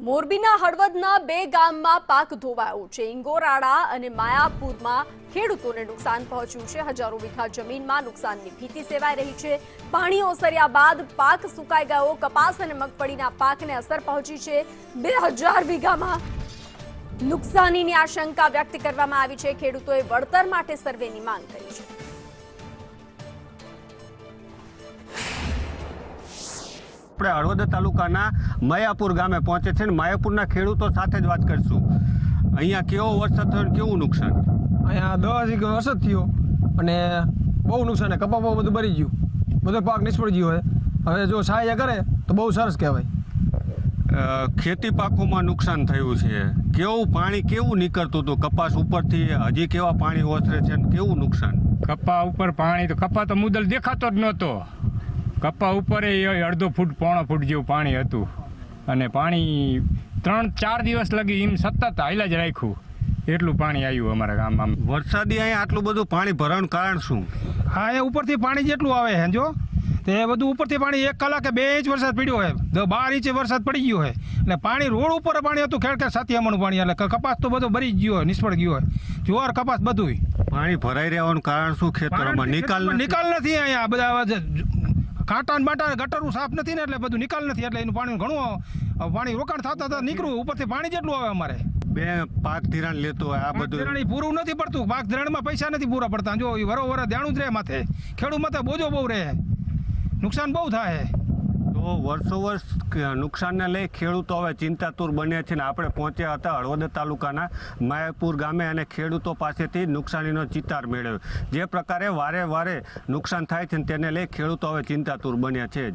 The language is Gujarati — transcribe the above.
મોરબીના હળવદના બે ગામમાં પાક ધોવાયો છે। ઇંગોરાળા અને માયાપુરમાં ખેડૂતોને નુકસાન પહોંચ્યું છે। હજારો વીઘા જમીનમાં નુકસાનની ભીતિ સેવાઈ રહી છે। પાણી ઓસર્યા બાદ પાક સુકાઈ ગયો। કપાસ અને મગફળીના પાકને અસર પહોંચી છે। 2000 વીઘામાં નુકસાનીની આશંકા વ્યક્ત કરવામાં આવી છે। ખેડૂતોએ વળતર માટે સર્વેની માંગ કરી છે। આપણે હળવદ તાલુકાના માયાપુર ગામે પહોંચે છે અને માયાપુરના ખેડૂતો સાથે જ વાત કરીશું। અહીંયા કેવો વરસાદ થયો, કેવું નુકસાન? અહીંયા 10 વીઘા વરસાદ થયો અને બહુ નુકસાન, કપા બધું બળી ગયું, બધો પાક નિષ્ફળ ગયો હોય। હવે જો સહાય કરે તો બહુ સરસ કહેવાય। ખેતી પાકોમાં નુકસાન થયું છે, કેવું પાણી કેવું નીકળતું હતું કપાસ ઉપરથી, હજી કેવા પાણી ઓસરે છે અને કેવું નુકસાન? કપા ઉપર પાણી તો કપા તો મુદલ દેખાતો જ નહોતો। કપા ઉપર અડધો ફૂટ પોણો ફૂટ જેવું પાણી હતું અને પાણી 3-4 દિવસ લગી એમ સતત હાલ્યા જ રાખ્યું, એટલું પાણી આવ્યું અમારા ગામમાં। વરસાદી અહીંયા આટલું બધું પાણી ભરવાનું કારણ શું? હા, એ ઉપરથી પાણી જેટલું આવે છે જો તે બધું ઉપરથી પાણી 1 કલાકે 2 ઇંચ વરસાદ પડ્યો હોય, 12 ઇંચ વરસાદ પડી ગયો હોય એટલે પાણી રોડ ઉપર પાણી હતું, ખેડ સાતિયામાનું પાણી, એટલે કપાસ તો બધો ભરી ગયો હોય, નિષ્ફળ ગયો હોય, જુવાર કપાસ બધું। પાણી ભરાઈ રહેવાનું કારણ શું? ખેતરોમાં નિકાલ નથી અહીંયા, બધા કાંટા બાટા ગટરું સાફ નથી ને એટલે બધું નિકાલ નથી, એટલે એનું પાણી ઘણું પાણી રોકાણ થતા નીકળવું, ઉપરથી પાણી જેટલું આવે અમારે। બે પાક ધિરાણ લેતો હોય આ બધું ધિરાણ પૂરું નથી પડતું, પાક ધિરાણમાં પૈસા નથી પૂરા પડતા, જો વરો દેણું જ રહે માથે, ખેડૂત માથે બોજો બહુ રહે, નુકસાન બહુ થાય। તો વર્ષો વર્ષ નુકસાનને લઈ ખેડૂતો હવે ચિંતાતુર બન્યા છે ને આપણે પહોંચ્યા હતા હળવદ તાલુકાના માયાપુર ગામે અને ખેડૂતો પાસેથી નુકસાનીનો ચિતાર મેળવ્યો। જે પ્રકારે વારે નુકસાન થાય છે તેને લઈ ખેડૂતો હવે ચિંતાતુર બન્યા છે।